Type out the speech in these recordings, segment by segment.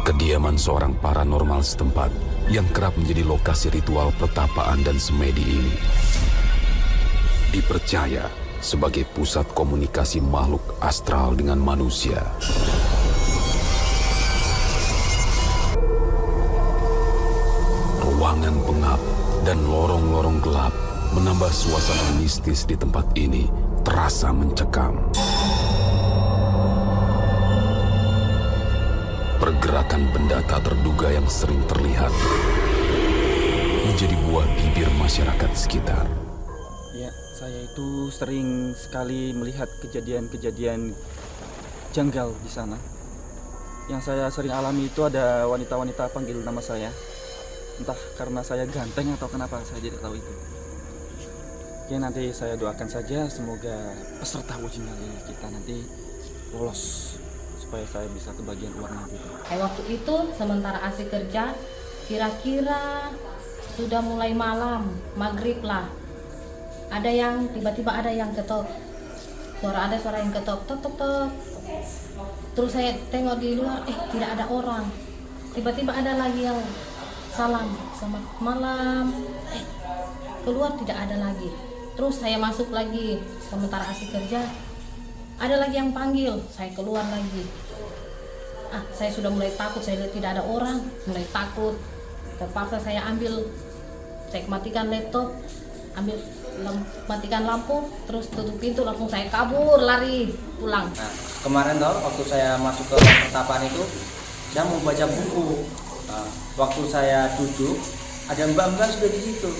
Kediaman seorang paranormal setempat yang kerap menjadi lokasi ritual pertapaan dan semedi ini dipercaya sebagai pusat komunikasi makhluk astral dengan manusia. Ruangan pengap dan lorong-lorong gelap menambah suasana mistis di tempat ini terasa mencekam. Pergerakan benda tak terduga yang sering terlihat menjadi buah bibir masyarakat sekitar. Ya, saya itu sering sekali melihat kejadian-kejadian janggal di sana. Yang saya sering alami itu ada wanita-wanita panggil nama saya. Entah karena saya ganteng atau kenapa, saya tidak tahu itu. Oke, nanti saya doakan saja semoga peserta uji nyali kita nanti lolos supaya saya bisa kebagian uangnya gitu. Waktu itu sementara asik kerja, kira-kira sudah mulai malam, maghrib lah. Ada yang tiba-tiba ada yang ketok. Ada suara yang ketok, tok tok tok. Terus saya tengok di luar, tidak ada orang. Tiba-tiba ada lagi yang salam, selamat malam. Keluar tidak ada lagi. Terus saya masuk lagi, sementara asik kerja. Ada lagi yang panggil, saya keluar lagi. Saya sudah mulai takut, saya lihat tidak ada orang, mulai takut. Terpaksa saya saya matikan laptop, matikan lampu, terus tutup pintu, langsung saya kabur, lari, pulang. Nah, kemarin waktu saya masuk ke pertapaan itu, saya mau baca buku. Nah, waktu saya duduk, ada mbak-mbak sudah di situ.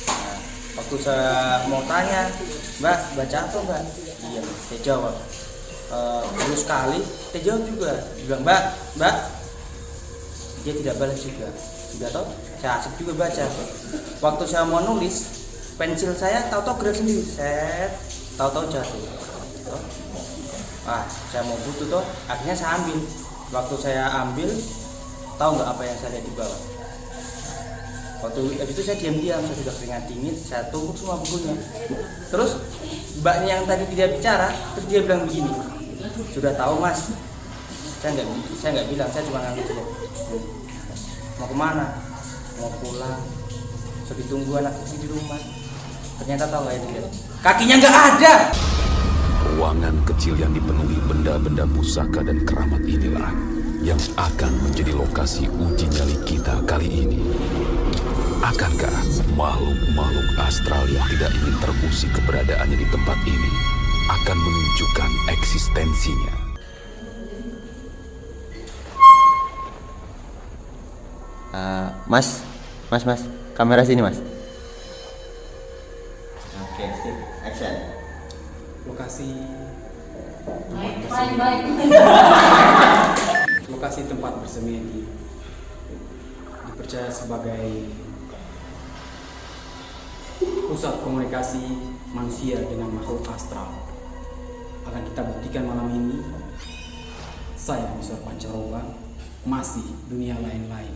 Nah, waktu saya mau tanya, Mbak, baca apa Mbak? Iya, saya jawab. Terus sekali, saya jawab juga. Mbak, dia tidak balas juga. Sudah tahu, saya asik juga baca. Waktu saya mau nulis, pensil saya tahu-tahu gerak sendiri. Tahu-tahu jatuh. Saya mau butuh toh, akhirnya saya ambil. Waktu saya ambil, tahu nggak apa yang saya lihat di bawah? Waktu itu saya diam-diam, saya sudah keringat dingin, saya tumpuk semua bukunya. Terus mbaknya yang tadi tidak bicara, terus dia bilang begini, sudah tahu Mas? Saya nggak bilang, saya cuma ngangguk saja. Mau kemana? Mau pulang. Sudah ditunggu anak kecil di rumah. Ternyata tahu nggak ya dia? Kakinya nggak ada. Ruangan kecil yang dipenuhi benda-benda pusaka dan keramat inilah yang akan menjadi lokasi uji nyali kita kali ini. Akankah makhluk-makhluk astral yang tidak ingin terusik keberadaannya di tempat ini akan menunjukkan eksistensinya? Mas, kamera sini Mas. Oke, sip, action. Lokasi Baik. lokasi tempat bersemedi dipercaya sebagai pusat komunikasi manusia dengan makhluk astral. Akan kita buktikan malam ini. Saya Miswar Pancaroba, masih dunia lain-lain.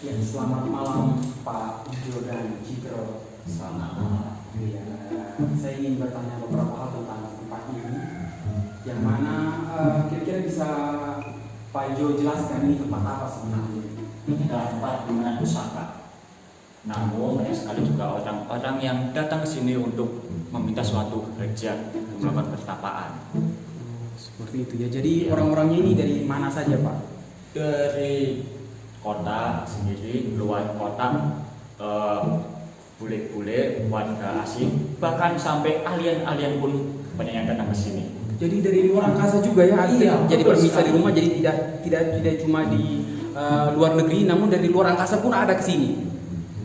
Ya, selamat malam Pak Jo dan Citro. Selamat malam. Ya, saya ingin bertanya beberapa hal tentang tempat ini, yang mana kira-kira bisa Pak Jo jelaskan ini tempat apa sebenarnya? Ini adalah tempat penyimpanan pusaka. Namun banyak sekali juga orang-orang yang datang ke sini untuk meminta suatu hajat, melakukan pertapaan. Seperti itu ya. Jadi orang-orangnya ini dari mana saja Pak? Dari kota sendiri, luar kota, bule-bule, warga asing, bahkan sampai alien-alien pun banyak yang datang ke sini. Jadi dari luar angkasa juga ya? Iya, jadi betul permisa sekali. di rumah, jadi tidak cuma di luar negeri, namun dari luar angkasa pun ada ke sini.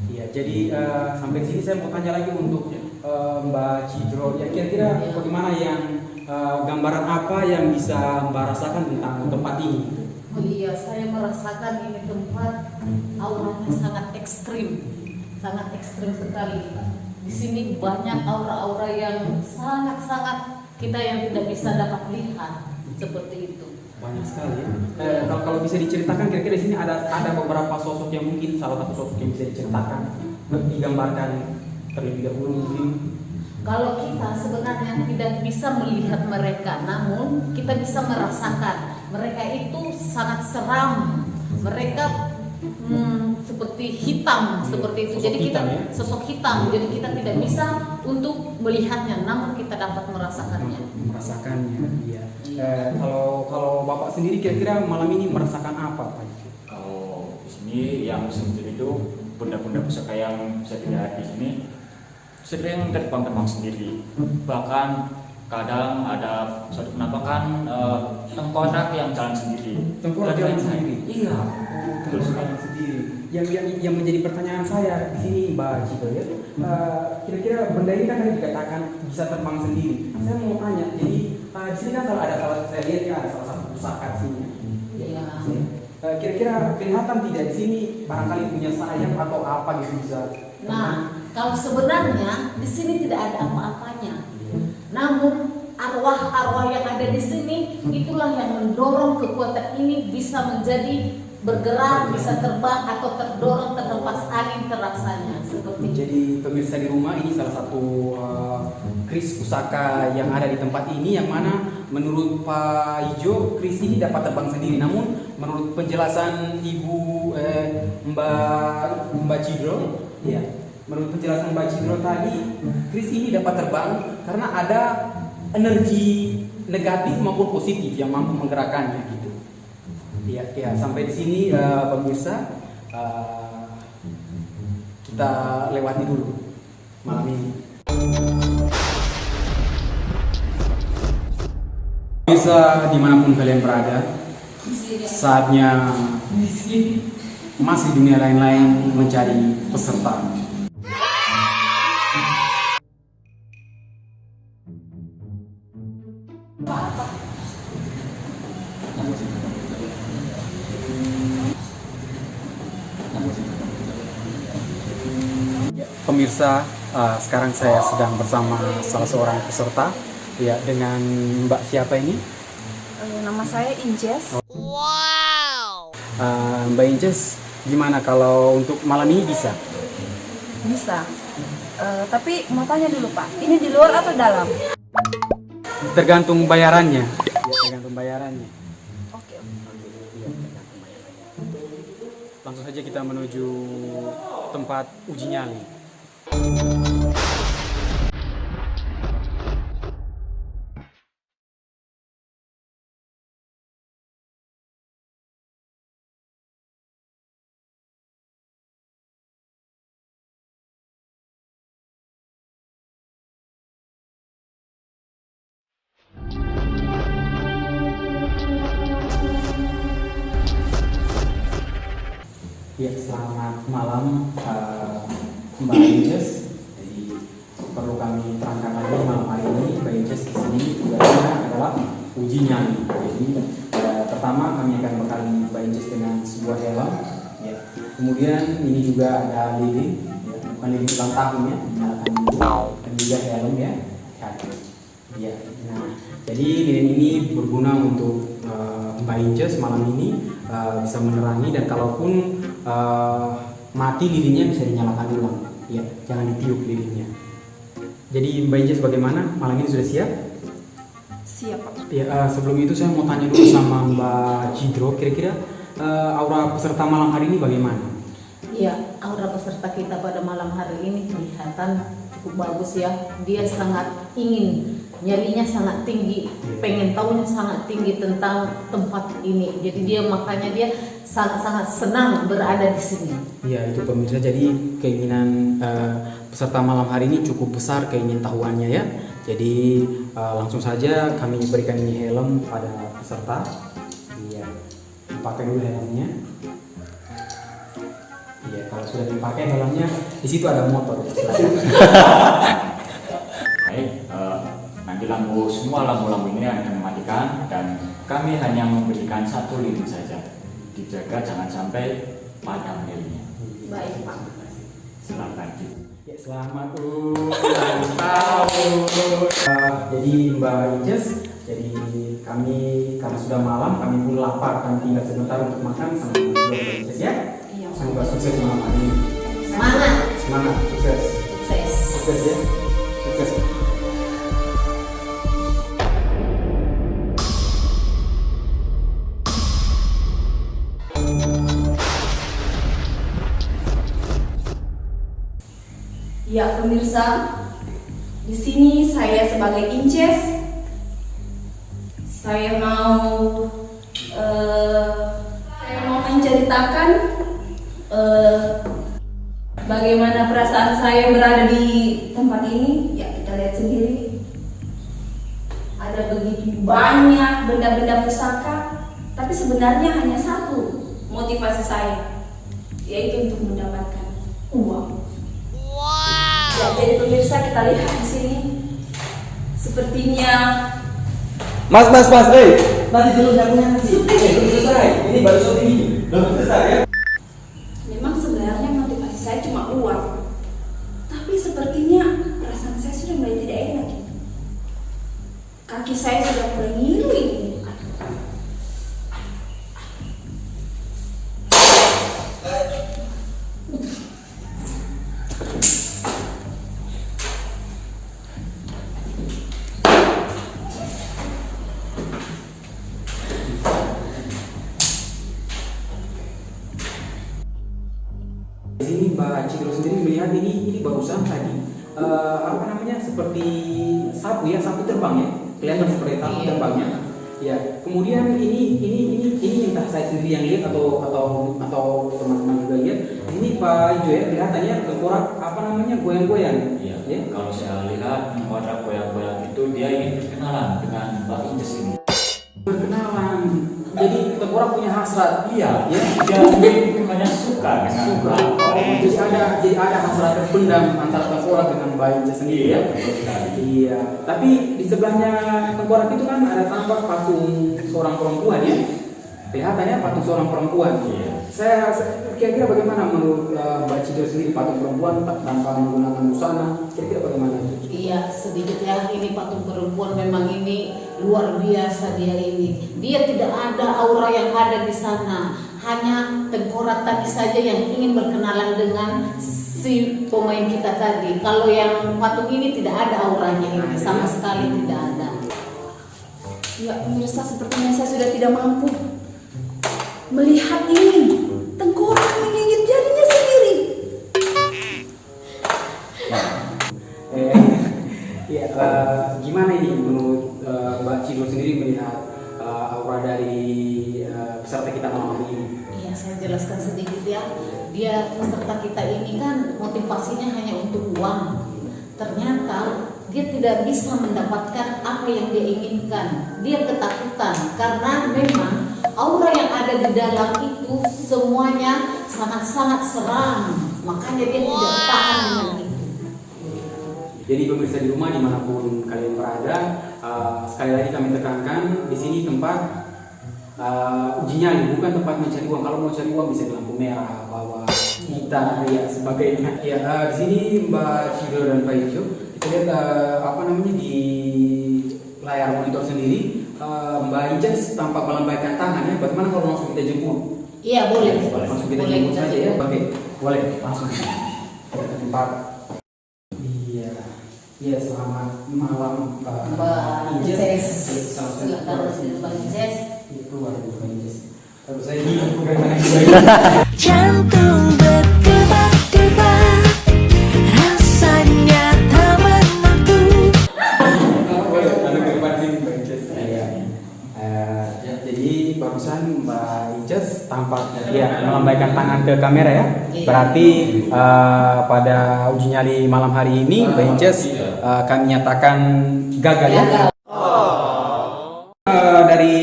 Iya, jadi sampai sini saya mau tanya lagi untuk Mbak Cidro. Ya, kira-kira bagaimana yang gambaran apa yang bisa Mbak rasakan tentang tempat ini? Oh iya, saya merasakan ini tempat auranya sangat ekstrim sekali. Di sini banyak aura-aura yang sangat kita yang tidak bisa dapat lihat, seperti itu. Banyak sekali ya. Kalau bisa diceritakan kira-kira di sini ada beberapa sosok yang mungkin salah satu sosok yang bisa diceritakan, digambarkan terlebih dahulu mungkin. Kalau kita sebenarnya tidak bisa melihat mereka, namun kita bisa merasakan mereka itu sangat seram. Mereka seperti hitam, seperti itu. Sosok Jadi kita hitam, ya? sosok hitam. Jadi kita tidak bisa untuk melihatnya, namun kita dapat merasakannya. Merasakannya, iya. Kalau Bapak sendiri kira-kira malam ini merasakan apa, Pak? Kalau di sini yang sendiri itu benda-benda pusaka yang bisa dilihat di sini sering terbang-terbang sendiri. Bahkan kadang ada suatu penampakan tengkorak yang jalan sendiri. Tengkorak jalan sendiri? Iya. Terus jalan sendiri. Yang menjadi pertanyaan saya di sini, Mbak Cito ya, kira-kira benda ini kan tadi dikatakan bisa terbang sendiri. Saya mau tanya, jadi di sini kan kalau ada saya lihat ya ada salah satu pusaka di sini. Iya. Kira-kira kelihatan tidak di sini barangkali punya sayap atau apa gitu bisa? Nah, kalau sebenarnya di sini tidak ada apa-apanya. Namun arwah-arwah yang ada di sini itulah yang mendorong kekuatan ini bisa menjadi bergerak, bisa terbang atau terdorong terhempas angin terasanya seperti itu. Jadi pemirsa di rumah, ini salah satu keris pusaka yang ada di tempat ini, yang mana menurut Pak Ijo keris ini dapat terbang sendiri. Namun menurut penjelasan Ibu Mbak Cidro, ya, menurut penjelasan Mbak Cidro tadi, keris ini dapat terbang karena ada energi negatif maupun positif yang mampu menggerakkannya gitu. Ya, sampai di sini pemirsa, kita lewati dulu malam ini. Pemirsa dimanapun kalian berada, saatnya masih dunia lain-lain mencari peserta. Pemirsa, sekarang saya sedang bersama salah seorang peserta, ya, dengan Mbak siapa ini? Nama saya Inces. Wow. Mbak Inces, gimana kalau untuk malam ini bisa? Bisa. Tapi mau tanya dulu Pak, ini di luar atau dalam? Tergantung bayarannya. Ya, tergantung bayarannya. Oke. Iya, tergantung bayarannya. Langsung saja kita menuju tempat uji nyali. Ya, selamat malam Mbak Inces. Jadi perlu kami terangkan lagi malam hari ini Mbak Inces di sini tugasnya adalah uji nyali. Jadi pertama kami akan bekali Mbak Inces dengan sebuah helm. Ya. Kemudian ini juga ada lilin, ya, bukan lilin ulang tahun ya, dinyalakan dulu, dan juga helm ya. Ya. Nah, jadi lilin ini berguna untuk Mbak Inces malam ini bisa menerangi, dan kalaupun mati lilinnya bisa dinyalakan ulang, ya, jangan ditiup lilinnya. Jadi Mbak Inces bagaimana? Malam ini sudah siap? Siap Pak. Ya, sebelum itu saya mau tanya dulu sama Mbak Cidro, kira-kira aura peserta malam hari ini bagaimana? Iya, aura peserta kita pada malam hari ini kelihatan cukup bagus ya. Dia sangat ingin, nyalinya sangat tinggi, pengen tahunya sangat tinggi tentang tempat ini. Jadi dia makanya dia sangat-sangat senang berada di sini. Iya, itu pemirsa. Jadi keinginan peserta malam hari ini cukup besar, keingintahuannya ya. Jadi langsung saja kami berikan ini helm pada peserta. Iya, dipakai dulu helmnya. Iya, kalau sudah dipakai helmnya, di situ ada motor. Baik, nanti semua lampu-lampu ini akan dimatikan dan kami hanya memberikan satu lilin saja. Dijaga jangan sampai padam lilinnya. Baik Pak. Silakan. Ya, selamat ulang tahun. Jadi Mbak Inces, jadi kami karena sudah malam, kami pun lapar, kami tinggal sebentar untuk makan sama Mbak Inces ya. Iya. Semoga sukses malam hari ini. Semangat. Semangat, sukses. Sukses. sukses ya. Sukses. Ya pemirsa, di sini saya sebagai Inces, saya mau menceritakan bagaimana perasaan saya berada di tempat ini. Ya kita lihat sendiri, ada begitu banyak benda-benda pusaka, tapi sebenarnya hanya satu motivasi saya, yaitu untuk mendapatkan uang. Ya, jadi pemirsa kita lihat di sini, sepertinya. Mas, nanti dulu nyakunya nanti. Belum selesai. Ini baru syuting ini. Belum selesai ya. Memang sebenarnya motivasi saya cuma uang, tapi sepertinya perasaan saya sudah mulai tidak enak. Kaki saya sudah mulai ngilu ini. Di sini Mbak Cidro sendiri melihat ini barusan tadi apa namanya, seperti sapu ya, sapu terbang ya, kelihatan seperti sapu terbangnya. Ya, kemudian ini entah saya sendiri yang lihat atau teman-teman juga lihat. Ini Pak Ijo ya, kelihatannya tengkorak apa namanya, goyang-goyang. Iya. Ya? Kalau saya lihat tengkorak goyang-goyang itu dia ingin berkenalan dengan Mbak Inces ini. Berkenalan. Jadi tengkorak punya hasrat. Iya. Ya. Dia mungkin banyak suka dengan Suka. Jadi ada hasrat terpendam antara tengkorak dengan Mbak Inces sendiri ya. betul sekali. Iya, tapi di sebelahnya tengkorak itu kan ada tampak patung seorang perempuan ya. Kelihatannya patung seorang perempuan. Iya. Saya kira-kira bagaimana menurut Mbak Cidro sendiri, patung perempuan tanpa menggunakan busana, kira-kira bagaimana itu? Iya, sedikit ya, ini patung perempuan memang ini luar biasa dia ini. Dia tidak ada aura yang ada di sana. Hanya tengkorak tadi saja yang ingin berkenalan dengan si pemain kita tadi. Kalau yang patung ini tidak ada auranya ini, sama sekali tidak ada. Ya pemirsa, sepertinya saya sudah tidak mampu melihat ini. Tengkorak menggigit jarinya sendiri. Ya, gimana ini menurut Mbak Cidro sendiri melihat aura dari peserta kita malam hari ini? Iya, saya jelaskan sedikit ya. Dia peserta kita ini kan motivasinya hanya untuk uang. Ternyata dia tidak bisa mendapatkan apa yang dia inginkan. Dia ketakutan karena memang aura yang ada di dalam itu semuanya sangat-sangat seram. Makanya dia tidak tahan dengan itu. Jadi pemirsa di rumah dimanapun kalian berada, sekali lagi kami tekankan di sini tempat uji nyali, bukan tempat mencari uang. Kalau mau cari uang bisa di lampu merah, bawa kita, ya sebagainya. Ya, di sini Mbak Cidro dan Pak Ijo, kita lihat apa namanya di layar monitor sendiri, Mbak Inces tampak melambaikan tangan ya. Bagaimana kalau langsung kita jemput? Iya, boleh. Langsung kita Boleh, jemput kita saja ya. jemput. Oke, boleh langsung kita ke tempat. Iya, selamat malam Mbak Inces. Selamat Silakan Mbak Inces. keluar Mbak Inces. Kalau saya hidup bukan main Jantung berdebar-debar, rasanya tak menentu. boleh, lalu ke depan sini Mbak Inces. Jadi barusan Mbak Inces tampak ya melambaikan tangan ke kamera ya. Berarti pada uji nyali malam hari ini Mbak Inces kami nyatakan gagal ya. Dari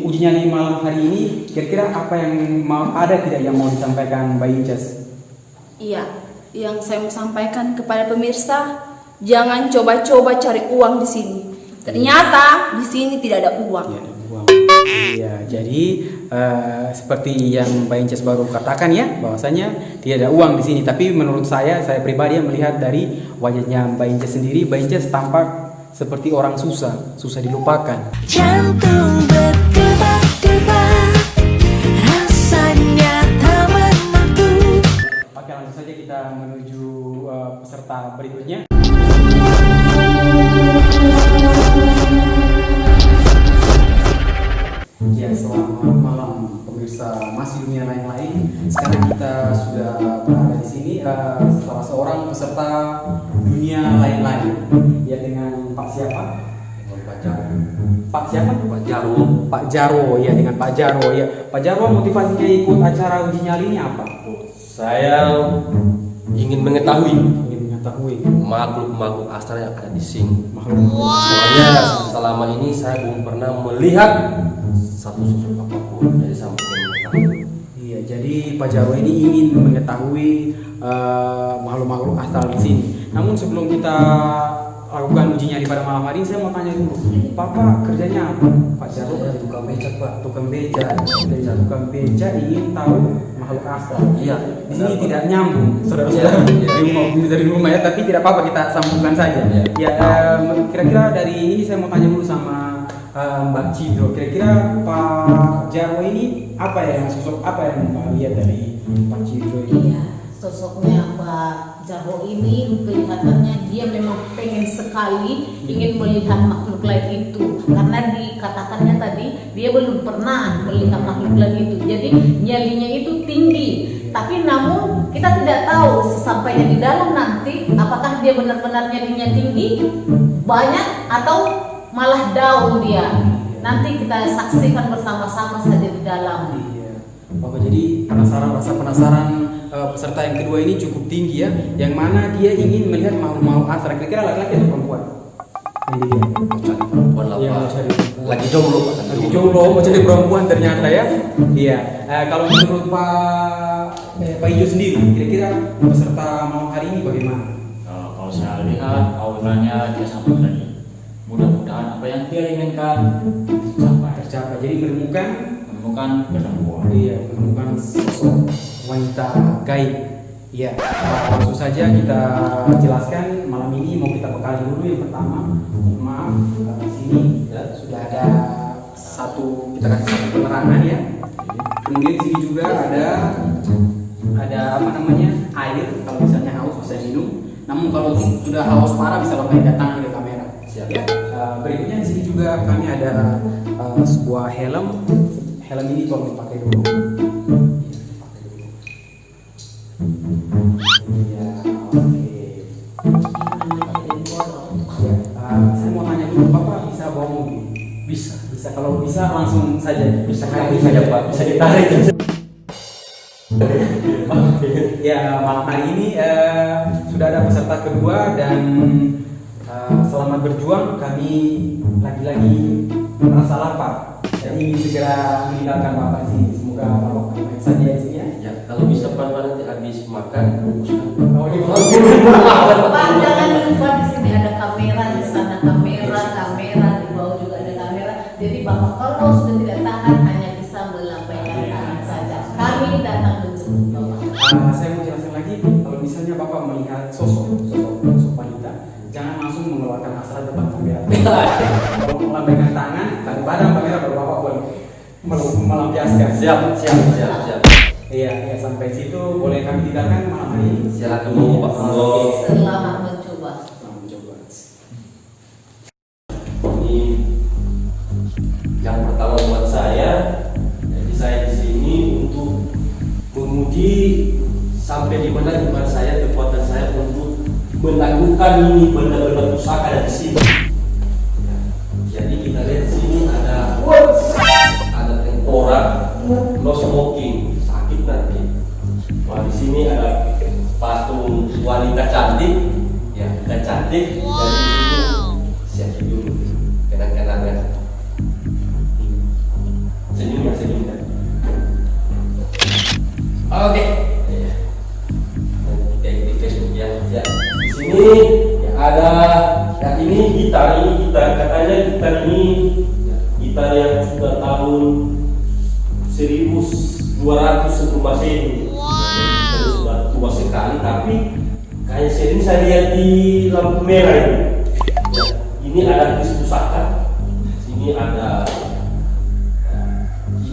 uji nyali malam hari ini, kira-kira apa yang ada tidak yang mau disampaikan Mbak Inces? Iya, yang saya mau sampaikan kepada pemirsa, jangan coba-coba cari uang di sini. Ternyata di sini tidak ada uang. Iya, jadi seperti yang Mbak Inces baru katakan ya, bahwasanya tidak ada uang di sini. Tapi menurut saya pribadi yang melihat dari wajahnya Mbak Inces sendiri, Mbak Inces tampak seperti orang susah dilupakan. Jantung berdebar-debar, rasanya tak menentu. Oke, langsung saja kita menuju peserta berikutnya. Ya, selamat malam pemirsa Masih Dunia Lain-Lain. Sekarang kita sudah berada di sini salah seorang peserta dunia lain-lain. Ya, dengan Pak siapa? Pak Jaro. Pak siapa? Pak Jaro. Pak Jaro, ya, dengan Pak Jaro. Ya, Pak Jaro, motivasinya ikut acara uji nyali ini apa? Saya ingin mengetahui Ingin mengetahui makhluk-makhluk astral yang ada di sini. makhluk. Soalnya selama ini saya belum pernah melihat satu sosok apapun. Jadi saya ingin mengetahui. Iya, jadi Pak Jaro ini ingin mengetahui makhluk-makhluk astral di sini. Namun sebelum kita lakukan uji nyali pada malam hari ini, saya mau tanya dulu, Bapak kerjanya apa? Pak Jaro Saya tukang becak, Pak. tukang beca. Tukang beca ingin tahu makhluk astral. Iya. Di sini tidak nyambung, saudara-saudara. Dari rumah ya, tapi tidak apa-apa, kita sambungkan saja. Iya. Ya, kira-kira dari ini saya mau tanya dulu sama Mbak Cidro. Kira-kira Pak Jarwo ini apa ya, sosok apa yang Mbak lihat dari Pak Cidro ini? Iya, sosoknya Pak Jarwo ini kelihatannya dia memang pengen sekali ingin melihat makhluk lain itu, karena dikatakannya tadi dia belum pernah melihat makhluk lain itu. Jadi nyalinya itu tinggi, tapi namun kita tidak tahu sesampainya di dalam nanti apakah dia benar-benar nyalinya tinggi banyak atau malah down dia. Nanti kita saksikan bersama-sama saja di dalam. Iya. Bapak jadi rasa penasaran peserta yang kedua ini cukup tinggi ya, yang mana dia ingin melihat makhluk-makhluk astral. Kira-kira laki-laki atau perempuan? Ini dia. Cari perempuan lah, Iya, Pak. mau cari perempuan. Lagi jomblo, Pak. Lagi jomblo, mau cari perempuan ternyata ya. Iya. Kalau menurut Pak Ijo sendiri, kira-kira peserta malam hari ini bagaimana? Kalau saya lihat auranya dia sama tadi. Mudah-mudahan apa yang dia inginkan Tercapai. Jadi menemukan perempuan. Iya, menemukan sosok wanita gaib. Iya, langsung saja kita jelaskan malam ini mau kita bekali dulu. Yang pertama, maaf, di sini ya, sudah ada kita kasih satu penerangan ya. Kemudian di sini juga ada apa namanya, air. Kalau misalnya haus bisa minum. Namun kalau sudah haus parah bisa lambaikan tangan ke kamera. Siap. Ya. Berikutnya di sini juga kami ada sebuah helm. Helm ini tolong dipakai dulu. Ya, oke. Ya, saya mau tanya dulu, Bapak bisa bawa mobil? Bisa. Bisa, kalau bisa langsung saja. Bisa kali saja, Pak. Bisa ditarik. Ya, malam hari ini sudah ada peserta kedua dan selamat berjuang. Kami lagi-lagi merasa lapar dan ingin segera meninggalkan Bapak di sini. Semoga Bapak baik saja di sini ya. Ya, kalau bisa Pak nanti habis makan, Oh, di Pak, jangan lupa di sini ada kamera, di sana kamera, di bawah juga ada kamera. Jadi Bapak kalau sudah tidak tahan hanya bisa melambaikan tangan saja. Kami datang menjemput Bapak. Saya mau jelaskan lagi, kalau misalnya Bapak melihat sosok wanita, jangan langsung mengeluarkan asal depan kamera. Kalau melambaikan tangan, daripada kamera baru Bapak boleh melampiaskan. siap. Iya, sampai situ boleh kami tinggalkan malam hari ini. Silakan dulu, Pak. Selamat mencoba. Selamat mencoba. Ini yang pertama buat saya. Jadi saya di sini untuk menguji sampai di mana saya, kekuatan saya untuk melakukan ini benda-benda pusaka ada di sini. Jadi kita lihat di sini ada tengkorak, no smoking, sakit nanti. Wah, di sini ada patung wanita cantik, ya kita cantik. Dan di sini siap dulu, kenang-kenangan. Senyum ya. Oke. Ya. Kayak di Facebook ya. Di sini ya, ada. Nah ini gitar katanya gitar ini gitar yang sudah tahun 1200 sebelum Masehi. Jadi sudah tua sekali, tapi kayak sering saya lihat di lampu merah ini. Ya, ini ada kris pusaka. Sini ada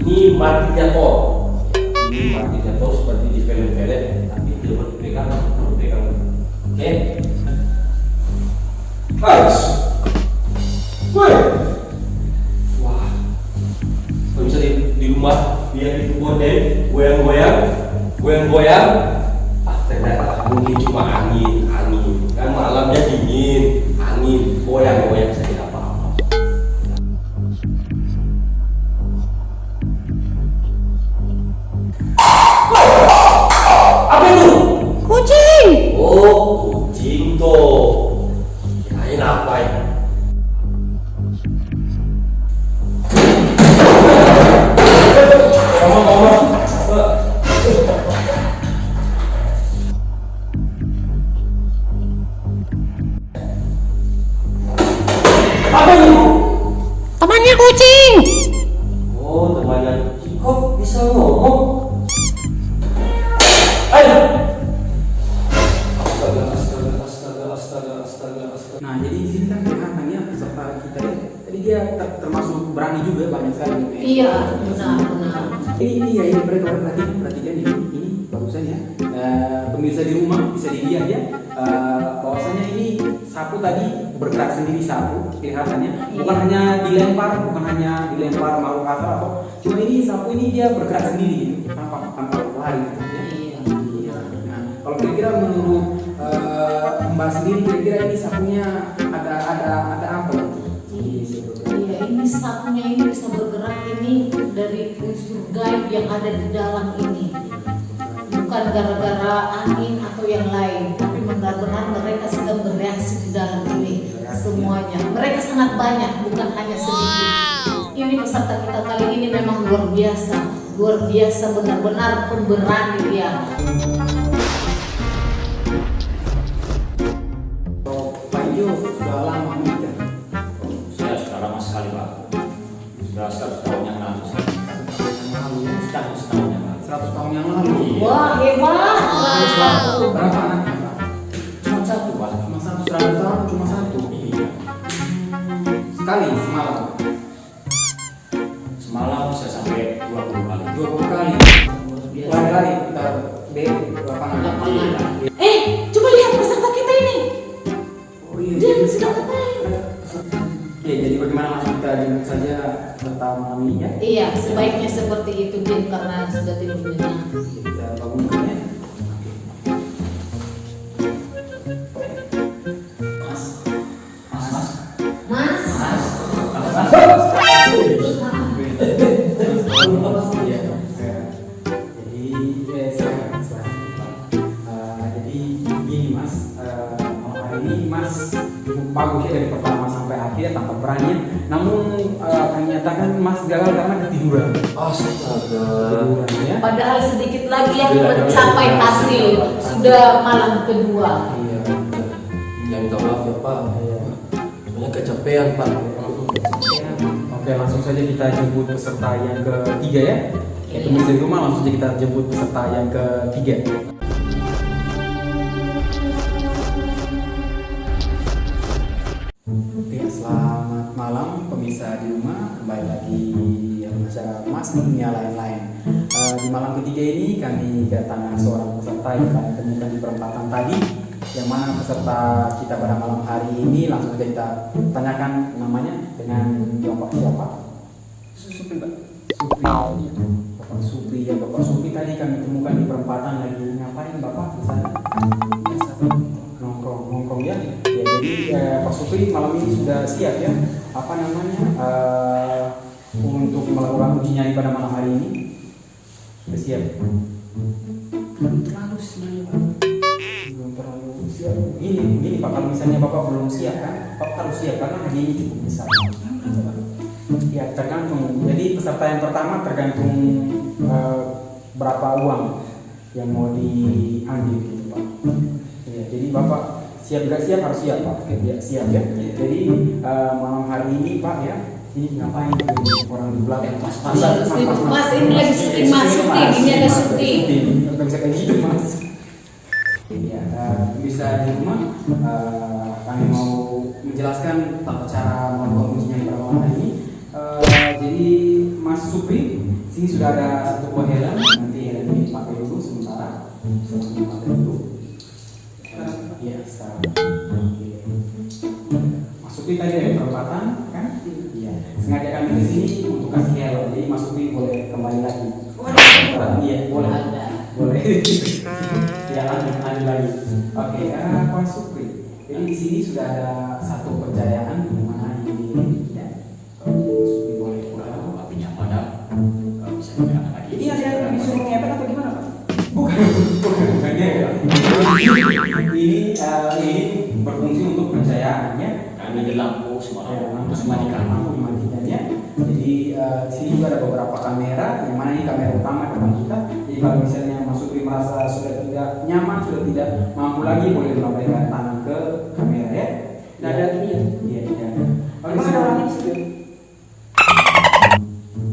ini martillator. Ini martillator seperti di film-film, tapi tidak berpegang. Oke. Harus. Wah. Oh, kucing toh. Kirain apa ya? Apa ini? Temannya kucing. Oh, temannya kucing kok bisa ngomong? Ayo. Astaga. Nah, jadi di sini kan kelihatannya peserta kita ya. Tadi dia termasuk berani juga, banyak sekali. Iya, benar. Ini ya, ini perhatikan ini bagusan ya. Pemirsa di rumah bisa dilihat ya. Bahwasanya ini sapu tadi bergerak sendiri sapu kelihatannya, bukan hanya dilempar makhluk kasar atau cuma ini sapu ini dia bergerak sendiri gitu, tanpa lari gitu ya. Iya. Nah, kalau kira-kira menurut Mbak sendiri kira-kira ini sapunya ada apa gitu? Iya, ini sapunya ini bisa bergerak ini dari unsur gaib yang ada di dalam ini. Bukan gara-gara angin atau yang lain, tapi benar-benar mereka sedang bereaksi di dalam ini semuanya. Mereka sangat banyak, bukan hanya sedikit. Ini peserta kita kali ini memang luar biasa, benar-benar pemberani dia. Pak Ijo sudah lama menikah. Saya sudah lama sekali Pak. Sudah 100 tahun yang lalu. 100 tahun yang lalu. 100 tahun yang lalu. Wah, hebat. Berapa anaknya Pak? Cuma satu Pak. Cuma satu, 100 tahun cuma satu. Iya. Sekali semalam. Semalam bisa sampai 20 kali. 20 kali. Berapa kali kita lapangan? Coba lihat peserta kita ini. Oh iya. Dia sedang ngapain? Oke, jadi bagaimana Mas, kita jemput saja serta malam ini ya? Iya, sebaiknya seperti itu Din, karena sudah tidur nyenyak. Kita bangunkan ya. Mas, Jadi gini Mas, malam hari ini Mas cukup bagus ya dari pertama sampai akhir tanpa berani. Namun kami nyatakan Mas gagal karena ketiduran. Astaga. Ketiduran ya. padahal sedikit lagi yang mencapai hasil. Sudah malam kedua. Iya. Yang minta maaf ya Pak. Soalnya kecapean Pak. Oke, langsung saja kita jemput peserta yang ketiga ya. Pemirsa di rumah, langsung saja kita jemput peserta yang ketiga. Oke, selamat malam pemirsa di rumah. Kembali lagi yang acara Mas Dunia Lain-Lain. Di malam ketiga ini kami kedatangan seorang peserta yang kami temukan di perempatan tadi. Yang mana peserta kita pada malam hari ini langsung saja kita tanyakan namanya dengan Bapak siapa? Supri, Pak. Supri. Bapak Supri ya, Bapak Supri tadi kami temukan di perempatan lagi ngapain Bapak di sana? Biasa nongkrong ya. Ya, jadi Pak Supri malam ini sudah siap ya? Apa namanya? Untuk melakukan uji nyali pada malam hari ini sudah siap? Belum terlalu sebenarnya Pak. Belum terlalu siap. Gini Pak, kalau misalnya Bapak belum siap kan, Bapak harus siap karena hari ini cukup besar. Ya tergantung. Jadi peserta yang pertama tergantung berapa uang yang mau diambil gitu Pak. Ya, jadi Bapak siap gak siap harus siap Pak. Ya, siap ya. Jadi malam hari ini Pak ya. Ini ngapain orang di belakang? Mas ini lagi syuting, Mas syuting. Ini ada syuting. Nggak bisa kayak gitu Mas. Ya, bisa di rumah. Kami mau menjelaskan tata cara melakukan uji nyali pada malam hari ini. Jadi Mas Supri, sini sudah ada satu buah helm. Nanti helm ini pakai dulu sementara. Pakai dulu. Iya, sekarang. Mas Supri tadi dari perempatan, kan? Iya. Sengaja kami ke sini untuk kasih helm. Jadi Mas Supri boleh kembali lagi. Iya, boleh. Boleh. Ya, lanjut lagi. Oke, Pak Supri. Jadi di sini sudah ada satu percayaan di mana ini ya. Supri boleh pulang. Apinya padam. Nggak bisa dinyalakan lagi. Ini ada yang disuruh ngepet atau gimana Pak? Bukan dia ya. ini berfungsi untuk pencahayaannya. Kami di lampu semua lampu Dimatikan. Jadi di sini juga ada beberapa kamera, yang mana ini kamera utama depan kita. Jadi kalau misalnya Mas Supri merasa sudah tidak nyaman, sudah tidak mampu lagi, boleh melambaikan tangan ke kamera ya. Tidak ada ini ya? Iya, tidak ada. Emang ada orang di situ?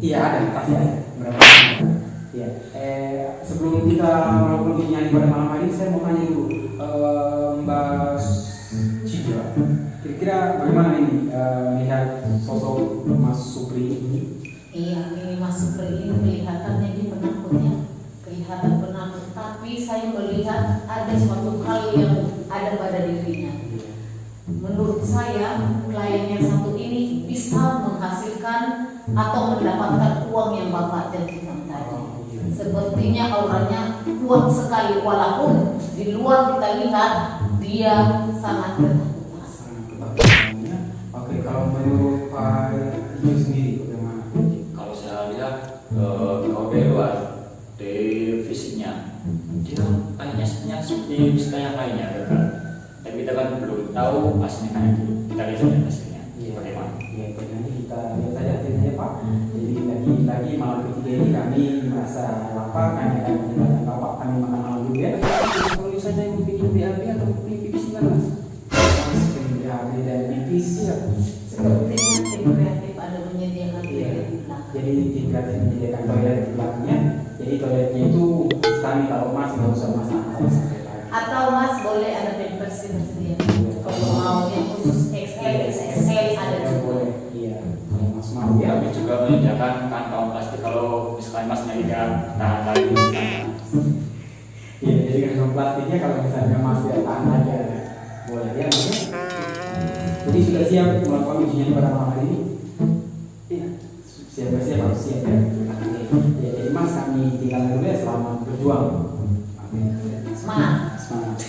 Iya ada, pasti ada. Berapa? Iya. Sebelum kita melakukan uji nyali pada malam hari, saya mau tanya dulu, Mbak Citra, kira-kira bagaimana ini melihat sosok Mas Supri ini? Iya, ini Mas Supri ini kelihatannya dia penakutnya, kelihatan penakut. Tapi saya melihat ada suatu hal yang ada pada dirinya. Menurut saya, klien yang satu ini bisa menghasilkan atau mendapatkan uang yang Bapak janjikan tadi. Sepertinya auranya kuat sekali, walaupun di luar kita lihat dia sangat ketakutan. Oke, kalau menurut Pak Ijo sendiri bagaimana? Kalau saya lihat kalau dari luar, dari fisiknya, dia kayaknya seperti pesta yang lainnya, kan? Tapi kita kan belum tahu hasilnya kayak gitu. Kita lihat saja hasilnya. Bagaimana? Ya, nanti kita lihat saja hasilnya Pak. Jadi lagi malam ketiga ini kami merasa lapar, kami akan meninggalkan Bapak, kami makan malam dulu ya. Kalau saja yang bikin BAB atau PPC kan Mas? BAB dan PPC ya. Sepertinya tim kreatif ada menyediakan toilet di belakang. Jadi tim kreatif menyediakan toilet di belakangnya. Jadi toiletnya itu kami kalau Mas nggak usah Mas Atau Mas boleh ada pampers tersedia. Kalau mau yang khusus XL, XXL ada juga. Iya, kalau Mas mau ya. Kami juga menyediakan kantong plastik kalau misalnya Mas tidak tahan lagi. Iya, jadi kantong plastiknya kalau misalnya Mas tidak tahan aja boleh ya Mas. Jadi sudah siap melakukan ujian pada malam hari ini? Iya, siap harus siap ya. Ya, jadi Mas kami tinggal dulu ya, selamat berjuang. Semangat. Semangat.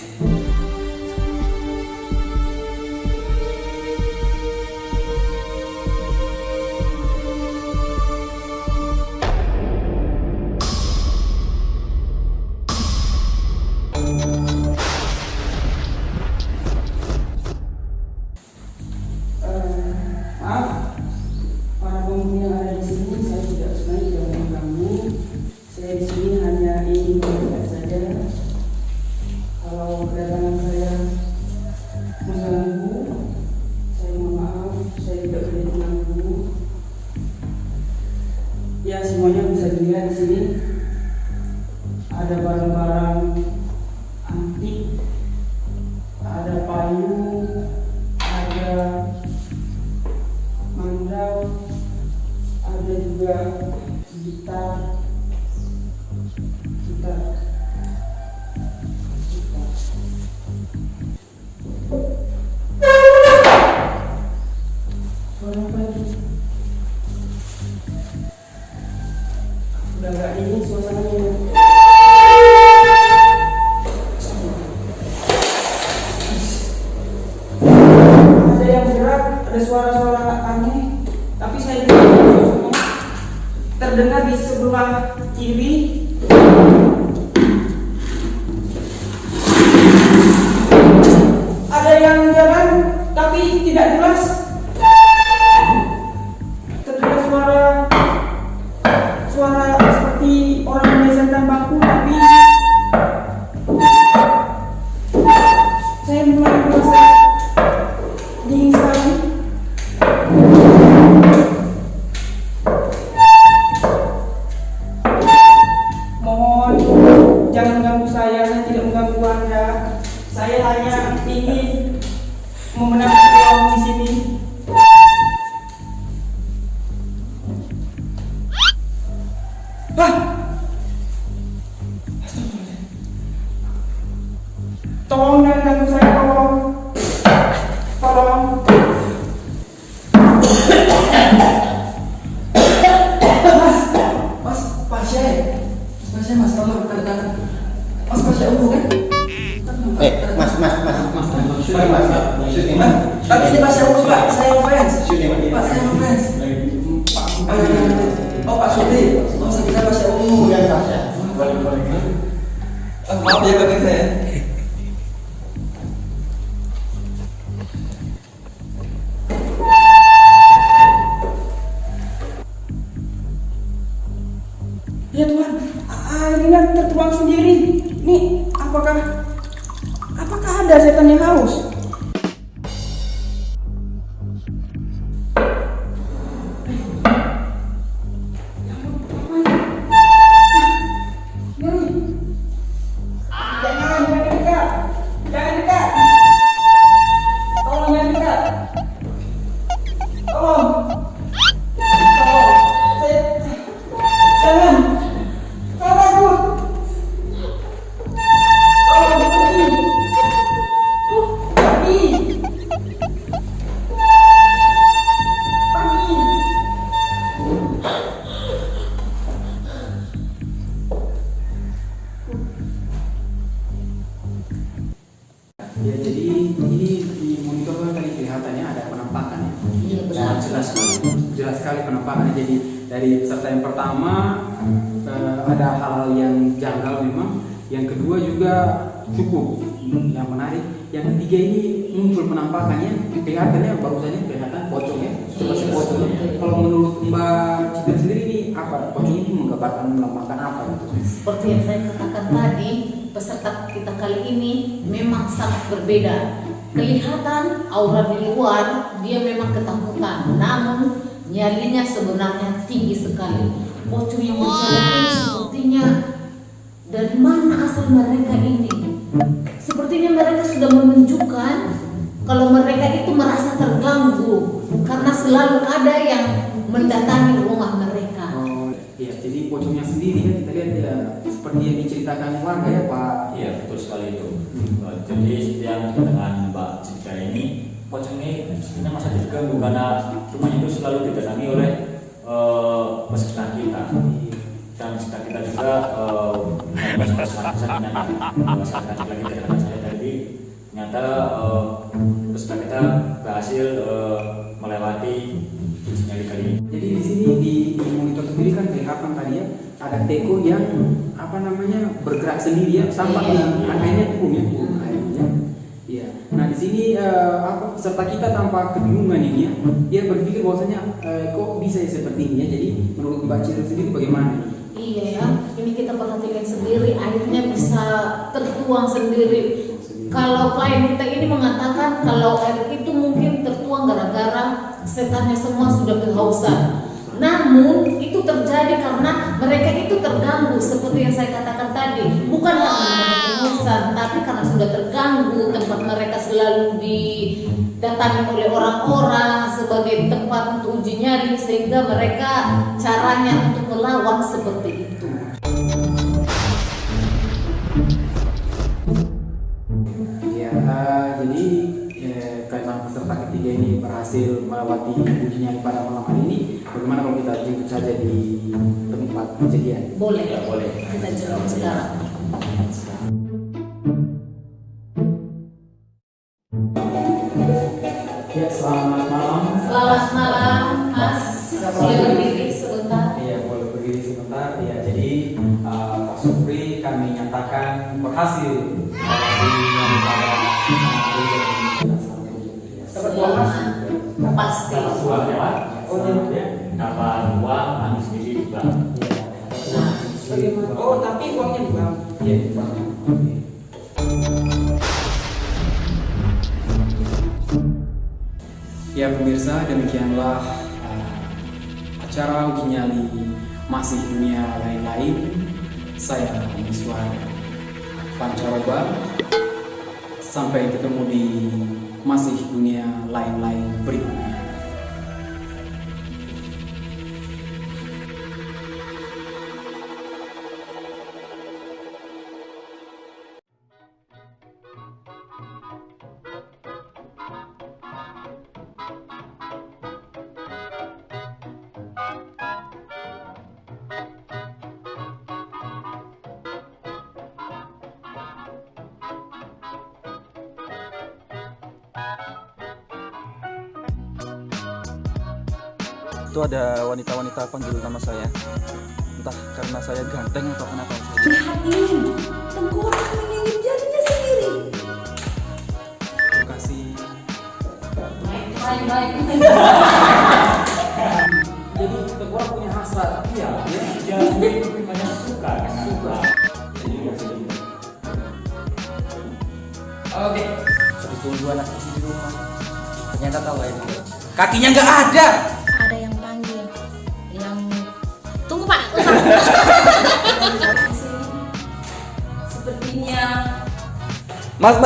Maaf, para penghuni yang ada di sini, saya sebenarnya tidak mengganggu. Saya di sini hanya ingin melihat saja. Kalau kedatangan saya mengganggu, saya mohon maaf, saya tidak boleh mengganggu. Ya, semuanya bisa dilihat di sini. Ada barang-barang antik, ada payung, ada mandau, ada juga gitar. Suara apa itu? Udah gak ini suasananya. Ada yang gerak, ada suara-suara aneh, tapi saya tidak terdengar di sebelah kiri. Ada yang jalan, tapi tidak jelas. Terdengar suara seperti orang menggeserkan bangku, tapi saya mulai merasa dingin sekali. Mohon jangan ganggu saya tidak mengganggu Anda. Saya hanya ingin memenangkan uang di sini. Tolong jangan ganggu saya, tolong. Tolong. Mas, Pasha, tolong tanda. Mas Pasha umum kan? Tapi ini Pasha umum Pak, saya fans. Pak, saya fans. Oh Pak Sudi, oh saya Pasha umum. Maaf ya kakak saya. ada setan yang haus. Ya, jadi ini di monitor kan tadi kelihatannya ada penampakan ya. Iya, benar. Jelas sekali penampakannya. Jadi dari peserta yang pertama ada hal-hal yang janggal memang. Yang kedua juga cukup yang menarik. Yang ketiga ini muncul penampakannya. Kelihatannya baru saja kelihatan pocong ya. Pocong. Kalau menurut Mbak Citra sendiri ini apa? Pocong ini menggambarkan melambangkan apa? Seperti yang saya katakan tadi, peserta kita kali ini memang sangat berbeda. Kelihatan aura di luar dia memang ketakutan, namun nyalinya sebenarnya tinggi sekali. Pocong yang berjalan ini sepertinya dari mana asal mereka ini? Sepertinya mereka sudah menunjukkan kalau mereka itu merasa terganggu karena selalu ada yang mendatangi rumah mereka. Oh iya, jadi pocongnya sendiri kan kita lihat ya seperti yang diceritakan warga ya Pak. Iya, betul sekali itu. Jadi yang dengan Mbak Citra ini, pocong ini sebenarnya masa terganggu karena rumahnya itu selalu didatangi oleh peserta kita. Dan peserta kita juga masyarakat lagi dengan saya tadi, ternyata peserta kita berhasil melewati uji nyali kali ini. Jadi di sini di monitor sendiri kan kelihatan tadi ya ada teko yang apa namanya bergerak sendiri ya, sampai akhirnya turun ya. Iya. Nah di sini apa peserta kita tanpa kebingungan ini ya, dia berpikir bahwasanya kok bisa ya seperti ini ya. Jadi menurut Mbak Citra sendiri bagaimana? Iya ya, ini kita perhatikan sendiri, airnya bisa tertuang sendiri. Kalau klien kita ini mengatakan kalau air itu mungkin tertuang gara-gara setannya semua sudah kehausan. Namun itu terjadi karena mereka itu terganggu seperti yang saya katakan tadi. Bukan karena mereka kehausan, tapi karena sudah terganggu, tempat mereka selalu didatangi oleh orang-orang sebagai tempat untuk uji nyali, sehingga mereka caranya untuk melawan seperti itu. Ya, jadi karena peserta ketiga ini berhasil melewati uji nyali pada malam hari ini, bagaimana kalau kita jemput saja di tempat kejadian? Boleh, Ya, boleh. Kita jemput sekarang. Ya, selamat malam. Selamat malam, Mas. Boleh berdiri sebentar? Iya, boleh berdiri sebentar. Ya, jadi Pak Supri kami nyatakan berhasil Pasti. Dapat uang, anu sendiri juga. Oh, tapi uangnya di bank. Iya, di bank. Ya pemirsa, demikianlah acara uji nyali masih dunia lain-lain. Saya Miswar Pancaroba. Sampai ketemu di masih dunia lain-lain berikutnya. Itu ada wanita-wanita panggil nama saya. Entah karena saya ganteng atau kenapa. Lihat ini, tengkorak menginjak jarinya sendiri. Terima kasih. Baik. Jadi tengkorak punya hasrat. Iya, Dia sendiri banyak suka. Oke. Ditunggu anak kecil di rumah. Ternyata tahu ya. Kakinya nggak ada. Ada yang panggil. Yang tunggu Pak. Sepertinya Mas,